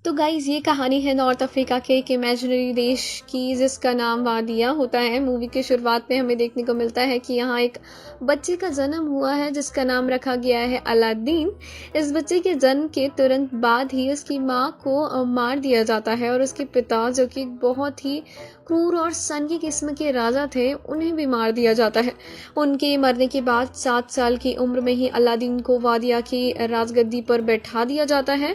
तो गाइज़ ये कहानी है नॉर्थ अफ्रीका के एक इमेजिनरी देश की जिसका नाम वादिया होता है। मूवी की शुरुआत में हमें देखने को मिलता है कि यहाँ एक बच्चे का जन्म हुआ है जिसका नाम रखा गया है अलादीन। इस बच्चे के जन्म के तुरंत बाद ही उसकी माँ को मार दिया जाता है और उसके पिता जो कि बहुत ही क्रूर और सनकी किस्म के राजा थे उन्हें भी मार दिया जाता है। उनके मरने के बाद 7 साल की उम्र में ही अलादीन को वादिया की राजगद्दी पर बैठा दिया जाता है।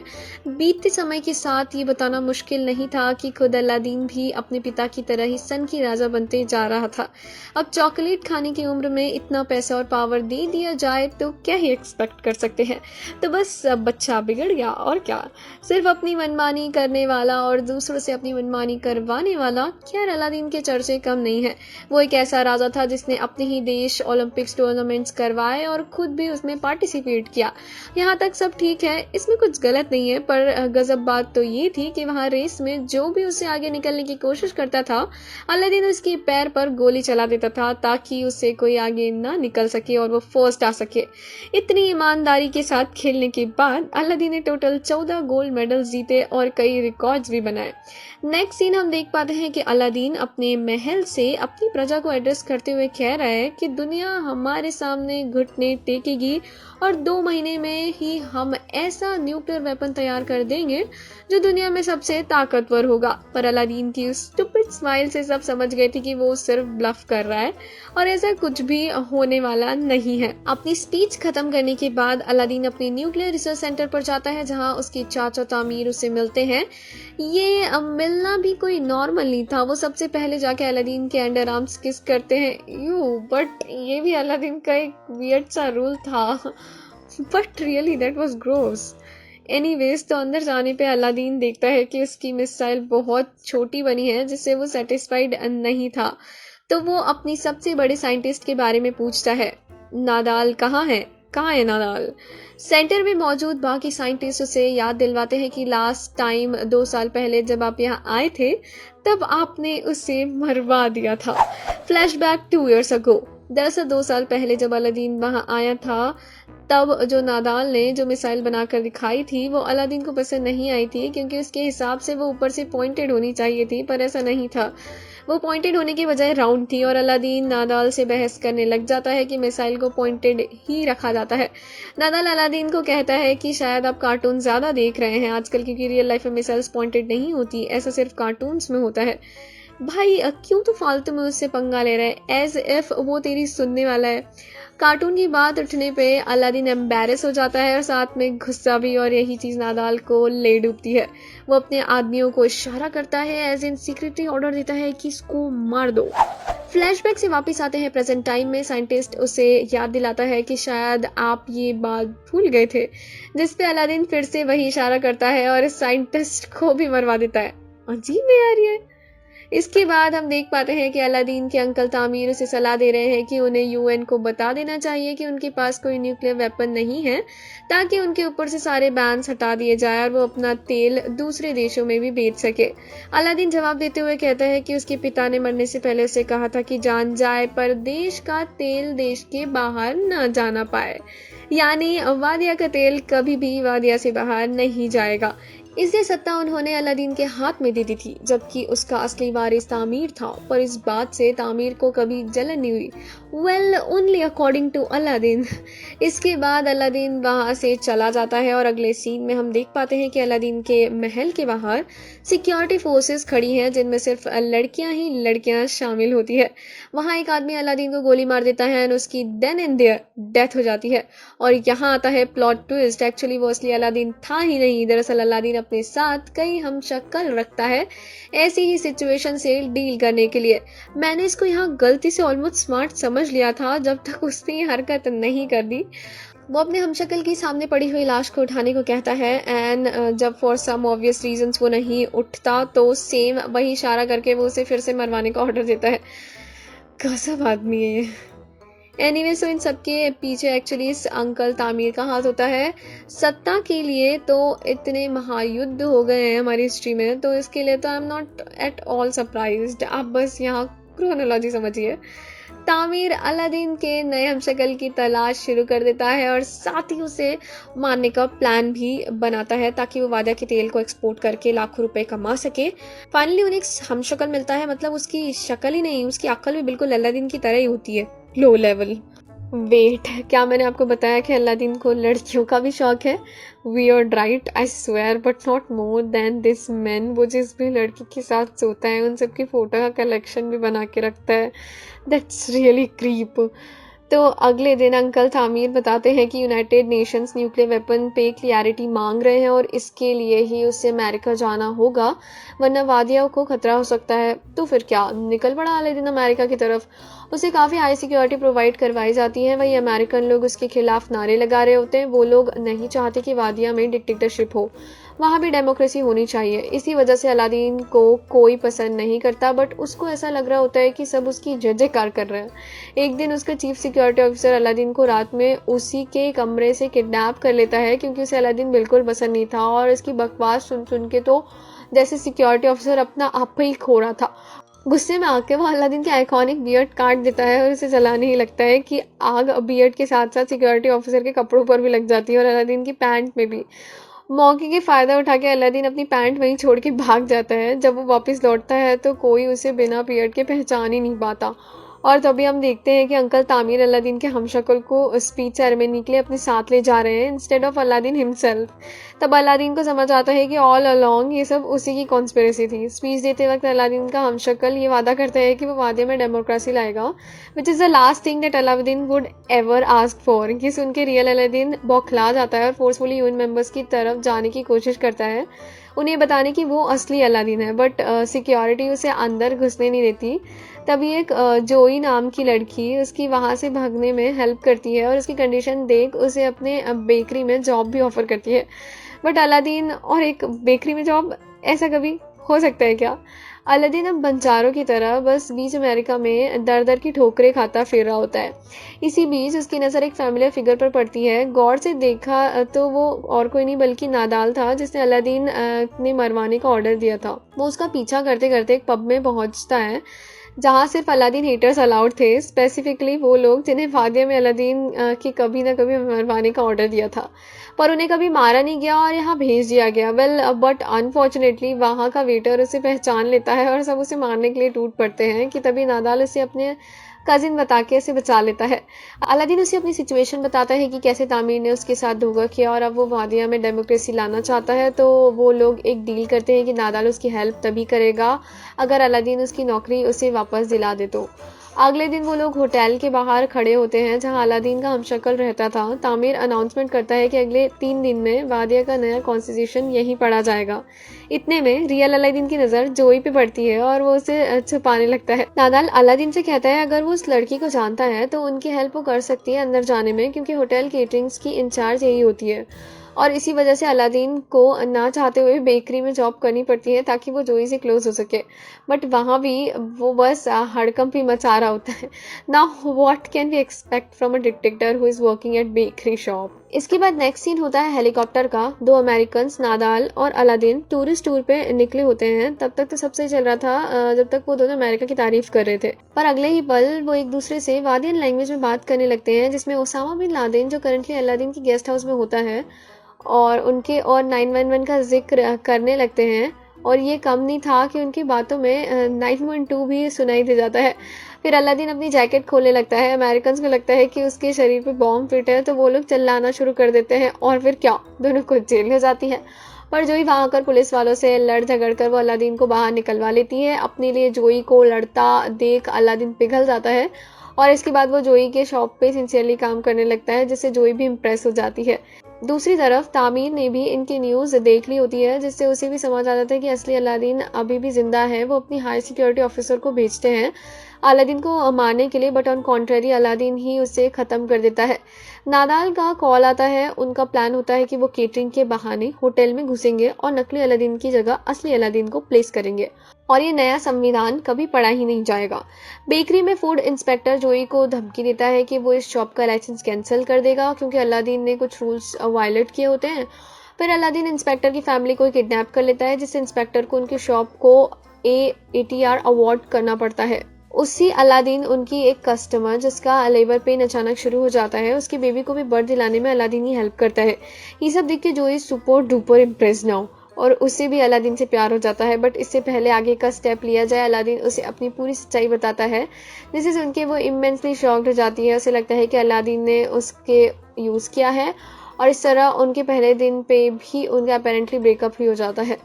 बीतते समय के साथ ये बताना मुश्किल नहीं था कि खुद अलादीन भी अपने पिता की तरह ही सन की राजा बनते जा रहा था। अब चॉकलेट खाने की उम्र में इतना पैसा और पावर दे दिया जाए तो क्या ही एक्सपेक्ट कर सकते हैं। तो बस बच्चा बिगड़ गया और क्या। सिर्फ अपनी मनमानी करने वाला और दूसरों से अपनी मनमानी करवाने वाला। खैर अलादीन के चर्चे कम नहीं है। वो एक ऐसा राजा था जिसने अपने ही देश ओलंपिक्स टूर्नामेंट्स करवाए और खुद भी उसमें पार्टिसिपेट किया। यहाँ तक सब ठीक है, इसमें कुछ गलत नहीं है, पर गजब बात तो ये थी कि वहाँ रेस में जो भी उससे आगे निकलने की कोशिश करता था अलादीन उसके पैर पर गोली चला देता था ताकि उससे कोई आगे ना निकल सके और वो फर्स्ट आ सके। इतनी ईमानदारी के साथ खेलने के बाद अलादीन ने टोटल 14 गोल्ड मेडल्स जीते और कई रिकॉर्ड्स भी बनाए। नेक्स्ट सीन हम देख पाते हैं कि अलादीन अपने महल से अपनी प्रजा को एड्रेस करते हुए कह रहा है कि दुनिया हमारे सामने घुटने टेकेगी और 2 महीने में ही हम ऐसा न्यूक्लियर वेपन तैयार कर देंगे जो दुनिया में सबसे ताकतवर होगा। पर अलादीन की उस स्टूपिड स्माइल से सब समझ गए थे कि वो सिर्फ ब्लफ कर रहा है और ऐसा कुछ भी होने वाला नहीं है। अपनी स्पीच खत्म करने के बाद अलादीन अपने न्यूक्लियर रिसर्च सेंटर पर जाता है जहां उसके चाचा तामीर उसे मिलते हैं। ये मिलना भी कोई नॉर्मल नहीं था। वो सबसे पहले जाके अलादीन के अंडर आर्म्स किस करते हैं। बट ये भी अलादीन का एक वियर्ड सा रूल था। But really that was gross. Anyways तो अंदर जाने पे अलादीन देखता है कि उसकी मिसाइल बहुत छोटी बनी है जिससे वो सेटिस्फाइड नहीं था। तो वो अपनी सबसे बड़े साइंटिस्ट के बारे में पूछता है, नादाल कहाँ है? कहाँ है नादाल? सेंटर में मौजूद बाकी साइंटिस्ट उसे याद दिलवाते हैं कि लास्ट टाइम 2 साल पहले जब आप यहाँ आए थे तब आपने उसे मरवा दिया था। Flashback 2 years ago। दरअसल 2 साल पहले जब अलादीन वहाँ आया था तब जो नादाल ने जो मिसाइल बनाकर दिखाई थी वो अलादीन को पसंद नहीं आई थी क्योंकि उसके हिसाब से वो ऊपर से पॉइंटेड होनी चाहिए थी, पर ऐसा नहीं था। वो पॉइंटेड होने की बजाय राउंड थी और अलादीन नादाल से बहस करने लग जाता है कि मिसाइल को पॉइंटेड ही रखा जाता है। नादाल अलादीन को कहता है कि शायद आप कार्टून ज्यादा देख रहे हैं आजकल क्योंकि रियल लाइफ में मिसाइल्स पॉइंटेड नहीं होती, ऐसा सिर्फ कार्टून्स में होता है। भाई क्यों तो फालतू में उससे पंगा ले रहा है एज इफ वो तेरी सुनने वाला है। कार्टून की बात उठने पे अलादीन एम्बैरेस हो जाता है और साथ में गुस्सा भी, और यही चीज नादाल को ले डूबती है। वो अपने आदमियों को इशारा करता है एज इन सीक्रेटली ऑर्डर देता है कि इसको मार दो। फ्लैशबैक से वापस आते हैं प्रेजेंट टाइम में। साइंटिस्ट उसे याद दिलाता है कि शायद आप ये बात भूल गए थे, जिसपे अलादीन फिर से वही इशारा करता है और इस साइंटिस्ट को भी मरवा देता है। अजीब है यार ये। इसके बाद हम देख पाते हैं कि अलादीन के अंकल तामीर उसे सलाह दे रहे हैं कि उन्हें यूएन को बता देना चाहिए कि उनके पास कोई न्यूक्लियर वेपन नहीं है ताकि उनके ऊपर से सारे बैन्स हटा दिए जाए और वो अपना तेल दूसरे देशों में भी बेच सके। अलादीन जवाब देते हुए कहता है कि उसके पिता ने मरने से पहले उसे कहा था कि जान जाए पर देश का तेल देश के बाहर न जाना पाए, यानी वादिया का तेल कभी भी वादिया से बाहर नहीं जाएगा। इसलिए सत्ता उन्होंने अलादीन के हाथ में दे दी थी जबकि उसका असली वारिस तामीर था, पर इस बात से तामीर को कभी जलन नहीं हुई। Well only according to Aladdin. इसके बाद अलादीन वहां से चला जाता है और अगले सीन में हम देख पाते हैं कि अलादीन के महल के बाहर सिक्योरिटी फोर्सेस खड़ी हैं जिनमें सिर्फ लड़कियां ही लड़कियां शामिल होती है। वहां एक आदमी अलादीन को गोली मार देता है और उसकी देन एंड देयर डेथ हो जाती है। और यहाँ आता है प्लॉट ट्विस्ट। एक्चुअली वो असली अलादीन था ही नहीं। दरअसल अलादीन अपने साथ कई हमशक्ल रखता है ऐसी ही सिचुएशन से डील करने के लिए। मैंने इसको यहाँ गलती से ऑलमोस्ट स्मार्ट समझ लिया था जब तक उसने ये हरकत नहीं कर दी। वो अपने हमशक्ल की सामने पड़ी हुई लाश को उठाने को कहता है एंड जब फॉर सम ऑब्वियस रीजंस वो नहीं उठता तो सेम वही इशारा करके वो उसे फिर से मरवाने का ऑर्डर देता है। गजब आदमी है। एनीवे सो इन सबके पीछे एक्चुअली इस अंकल तामीर का हाथ होता है। सत्ता के लिए तो इतने महायुद्ध हो गए हैं हमारी हिस्ट्री में, तो इसके लिए तो I am not at all surprised. आप बस यहाँ क्रोनोलॉजी समझिए। तामिर अलादीन के नए हमशक्ल की तलाश शुरू कर देता है और साथ ही उसे मारने का प्लान भी बनाता है ताकि वो वादा के तेल को एक्सपोर्ट करके लाखों रुपए कमा सके। फाइनली उन्हें एक हमशक्ल मिलता है, मतलब उसकी शक्ल ही नहीं, उसकी अक्ल भी बिल्कुल अलादीन की तरह ही होती है, लो लेवल। वेट, क्या मैंने आपको बताया कि अलादीन को लड़कियों का भी शौक है? Weird right, I swear, but not more than this man. वो जिस भी लड़की के साथ सोता है उन सबकी फोटो का कलेक्शन भी बना के रखता है। That's really creep. तो अगले दिन अंकल तामिर बताते हैं कि यूनाइटेड नेशंस न्यूक्लियर वेपन पे क्लियरिटी मांग रहे हैं और इसके लिए ही उसे अमेरिका जाना होगा, वरना वादिया को खतरा हो सकता है। तो फिर क्या, निकल पड़ा अलादीन अमेरिका की तरफ। उसे काफ़ी हाई सिक्योरिटी प्रोवाइड करवाई जाती है। वही अमेरिकन लोग उसके खिलाफ नारे लगा रहे होते हैं। वो लोग नहीं चाहते कि वादिया में डिक्टेटरशिप हो, वहाँ भी डेमोक्रेसी होनी चाहिए। इसी वजह से अलादीन को कोई पसंद नहीं करता, बट उसको ऐसा लग रहा होता है कि सब उसकी जय जयकार कर रहे हैं। एक दिन उसका चीफ सिक्योरिटी ऑफिसर अलादीन को रात में उसी के कमरे से किडनैप कर लेता है, क्योंकि उसे अलादीन बिल्कुल पसंद नहीं था और इसकी बकवास सुन सुन के तो जैसे सिक्योरिटी ऑफिसर अपना आप ही खो रहा था। गुस्से में आके वो अलादीन की आइकॉनिक बियर्ड काट देता है और उसे जलाने ही लगता है कि आग बियर्ड के साथ साथ सिक्योरिटी ऑफिसर के कपड़ों पर भी लग जाती है और अलादीन की पैंट में भी। मौके के फायदा उठा के अलादीन अपनी पैंट वहीं छोड़ के भाग जाता है। जब वो वापस लौटता है तो कोई उसे बिना बियर्ड के पहचान ही नहीं पाता। और तभी हम देखते हैं कि अंकल तामिर अलादीन के हमशक्ल को स्पीच सेरेमनी के लिए अपने साथ ले जा रहे हैं इंस्टेड ऑफ अलादीन हिमसेल्फ। तब अलादीन को समझ आता है कि ऑल अलोंग ये सब उसी की कॉन्स्पिरेसी थी। स्पीच देते वक्त अलादीन का हमशक्ल ये वादा करता है कि वो वादे में डेमोक्रेसी लाएगा, which is the last thing that Aladdin would ever ask for. ये सुन के रियल अलादीन बौखला जाता है और फोर्सफुली यूएन मेंबर्स की तरफ जाने की कोशिश करता है, उन्हें बताने की वो असली अलादीन है, बट सिक्योरिटी उसे अंदर घुसने नहीं देती। तभी एक जोई नाम की लड़की उसकी वहाँ से भागने में हेल्प करती है और उसकी कंडीशन देख उसे अपने बेकरी में जॉब भी ऑफर करती है। बट अलादीन और एक बेकरी में जॉब, ऐसा कभी हो सकता है क्या? अलादीन अब बंजारों की तरह बस बीच अमेरिका में दर दर की ठोकरें खाता फिर रहा होता है। इसी बीच उसकी नज़र एक फैमिलियर फिगर पर पड़ती है। गौर से देखा तो वो और कोई नहीं बल्कि नादाल था, जिसने अलादीन ने मरवाने का ऑर्डर दिया था। वो उसका पीछा करते करते एक पब में पहुंचता है जहाँ सिर्फ अलादीन हेटर्स अलाउड थे, स्पेसिफिकली वो लोग जिन्हें वादिया में अलादीन की कभी ना कभी मरवाने का ऑर्डर दिया था, पर उन्हें कभी मारा नहीं गया और यहाँ भेज दिया गया। वेल, बट अनफॉर्चुनेटली वहाँ का वेटर उसे पहचान लेता है और सब उसे मारने के लिए टूट पड़ते हैं कि तभी नादाल उसे अपने कजिन बता के उसे बचा लेता है। अलादीन उसे अपनी सिचुएशन बताता है कि कैसे तामिर ने उसके साथ धोखा किया और अब वो वादिया में डेमोक्रेसी लाना चाहता है। तो वो लोग एक डील करते हैं कि नादाल उसकी हेल्प तभी करेगा अगर अलादीन उसकी नौकरी उसे वापस दिला दे। तो अगले दिन वो लोग होटल के बाहर खड़े होते हैं जहां अलादीन का हमशक्ल रहता था। तामिर अनाउंसमेंट करता है कि अगले 3 दिन में वादिया का नया कॉन्स्टिट्यूशन यहीं पढ़ा जाएगा। इतने में रियल अलादीन की नज़र जोई पे पड़ती है और वो उसे छुपाने लगता है। नादाल अलादीन से कहता है अगर वो उस लड़की को जानता है तो उनकी हेल्प वो कर सकती है अंदर जाने में, क्योंकि होटल केटरिंग्स की इंचार्ज यही होती है। और इसी वजह से अलादीन को ना चाहते हुए बेकरी में जॉब करनी पड़ती है ताकि वो जोई से क्लोज हो सके। बट वहाँ भी वो बस हड़कंप ही मचा रहा होता है। Now what can we expect from a detective who is working at bakery shop. इसके बाद नेक्स्ट सीन होता है हेलीकॉप्टर का। 2 अमेरिकन नादाल और अलादीन टूरिस्ट टूर पे निकले होते हैं। तब तक तो सब सही चल रहा था जब तक वो दोनों अमेरिका की तारीफ कर रहे थे, पर अगले ही पल वो एक दूसरे से वादियन लैंग्वेज में बात करने लगते हैं, जिसमें ओसामा बिन लादेन जो करंटली अलादीन की गेस्ट हाउस में होता है और उनके और 911 का जिक्र करने लगते हैं। और ये कम नहीं था कि उनकी बातों में 912 भी सुनाई दे जाता है। फिर अलादीन अपनी जैकेट खोलने लगता है। अमेरिकन को लगता है कि उसके शरीर पे बॉम्ब फिट है, तो वो लोग चिल्लाना शुरू कर देते हैं और फिर क्या, दोनों को जेल हो जाती है। पर जोई वहाँ आकर पुलिस वालों से लड़ झगड़ कर वो अलादीन को बाहर निकलवा लेती है। अपने लिए जोई को लड़ता देख अलादीन पिघल जाता है और इसके बाद वो जोई के शॉप पे सिंसियरली काम करने लगता है, जिससे जोई भी इम्प्रेस हो जाती है। दूसरी तरफ तामिर ने भी इनकी न्यूज़ देख ली होती है, जिससे उसे भी समझ आ जाता है कि असली अलादीन अभी भी जिंदा है। वो अपनी हाई सिक्योरिटी ऑफिसर को भेजते हैं अलादीन को मारने के लिए, बट ऑन कॉन्ट्रेरी अलादीन ही उसे ख़त्म कर देता है। नादाल का कॉल आता है। उनका प्लान होता है कि वो केटरिंग के बहाने होटल में घुसेंगे और नकली अलादीन की जगह असली अलादीन को प्लेस करेंगे और ये नया संविधान कभी पढ़ा ही नहीं जाएगा। बेकरी में फूड इंस्पेक्टर जोई को धमकी देता है कि वो इस शॉप का लाइसेंस कैंसिल कर देगा क्योंकि अलादीन ने कुछ रूल्स वायलेट किए होते हैं। फिर अलादीन इंस्पेक्टर की फैमिली को किडनैप कर लेता है, जिससे इंस्पेक्टर को उनकी शॉप को AATR अवार्ड करना पड़ता है। उसी अलादीन उनकी एक कस्टमर जिसका लेबर पेन अचानक शुरू हो जाता है, उसकी बेबी को भी बर्थ दिलाने में अलादीन ही हेल्प करता है। ये सब देख के जोई सुपर डुपर इम्प्रेस नाउ और उसे भी अलादीन से प्यार हो जाता है। बट इससे पहले आगे का स्टेप लिया जाए, अलादीन उसे अपनी पूरी सच्चाई बताता है, जिसे सुन के वो इमेंसली शॉक्ड हो जाती है। उसे लगता है कि अलादीन ने उसके यूज़ किया है और इस तरह उनके पहले दिन पे भी उनका अपेरेंटली ब्रेकअप ही हो जाता है।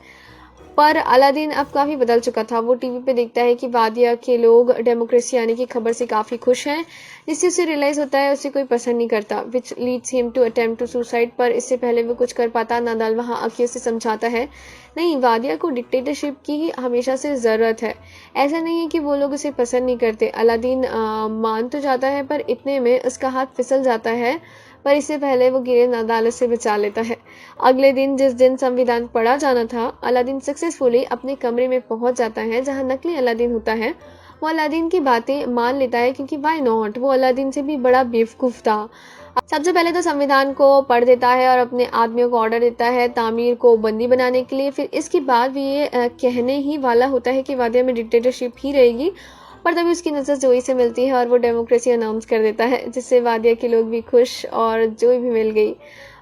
पर अलादीन अब काफ़ी बदल चुका था। वो टीवी पे देखता है कि वादिया के लोग डेमोक्रेसी आने की खबर से काफ़ी खुश हैं, जिससे उसे रियलाइज़ होता है उसे कोई पसंद नहीं करता, which leads him to attempt to suicide. पर इससे पहले वो कुछ कर पाता, नादाल वहाँ आके उसे समझाता है, नहीं, वादिया को डिक्टेटरशिप की ही हमेशा से ज़रूरत है। ऐसा नहीं है कि वो लोग उसे पसंद नहीं करते। अलादीन मान तो जाता है, पर इतने में उसका हाथ फिसल जाता है, पर इससे पहले वो गिरे नादाल से बचा लेता है। अगले दिन जिस दिन संविधान पढ़ा जाना था, अलादीन सक्सेसफुली अपने कमरे में पहुंच जाता है जहां नकली अलादीन होता है। वो अलादीन की बातें मान लेता है क्योंकि वाई नॉट, वो अलादीन से भी बड़ा बेवकूफ़ था। सबसे पहले तो संविधान को पढ़ देता है और अपने आदमियों को ऑर्डर देता है तामीर को बंदी बनाने के लिए। फिर इसके बाद भी ये कहने ही वाला होता है कि वादिया में डिक्टेटरशिप ही रहेगी, पर तभी उसकी नज़र जोई से मिलती है और वो डेमोक्रेसी अनाउंस कर देता है, जिससे वादिया के लोग भी खुश और जोई भी मिल गई।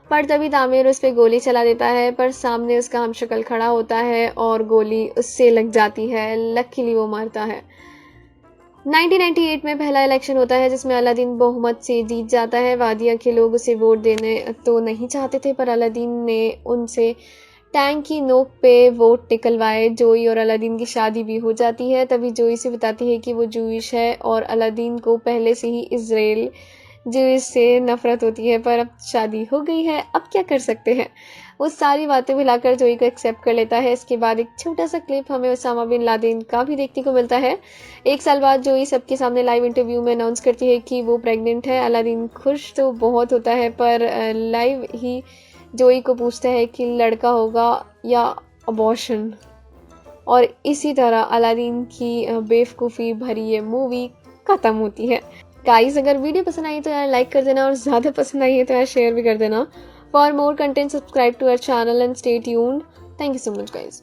पर तभी तामीर उस पर गोली चला देता है, पर सामने उसका हमशक्ल खड़ा होता है और गोली उससे लग जाती है। लकीली वो मरता है। 1998 में पहला इलेक्शन होता है जिसमें अलादीन बहुमत से जीत जाता है। वादिया के लोग उसे वोट देने तो नहीं चाहते थे, पर अलादीन ने उनसे टैंक की नोक पे वोट निकलवाए। जोई और अलादीन की शादी भी हो जाती है। तभी जोई से बताती है कि वो जूइश है और अलादीन को पहले से ही इजराइल जूइश से नफरत होती है, पर अब शादी हो गई है, अब क्या कर सकते हैं। वो सारी बातें भुलाकर जोई को एक्सेप्ट कर लेता है। इसके बाद एक छोटा सा क्लिप हमें उसामा बिन लादेन का भी देखने को मिलता है। 1 साल बाद जोई सबके सामने लाइव इंटरव्यू में अनाउंस करती है कि वो प्रेग्नेंट है। अलादीन खुश तो बहुत होता है, पर लाइव ही जोई को पूछता है कि लड़का होगा या अबॉर्शन। और इसी तरह अलादीन की बेवकूफ़ी भरी ये मूवी ख़त्म होती है। गाइस, अगर वीडियो पसंद आई तो यार लाइक कर देना और ज़्यादा पसंद आई है तो यार शेयर भी कर देना। For more content subscribe to our channel and stay tuned. Thank you so much guys.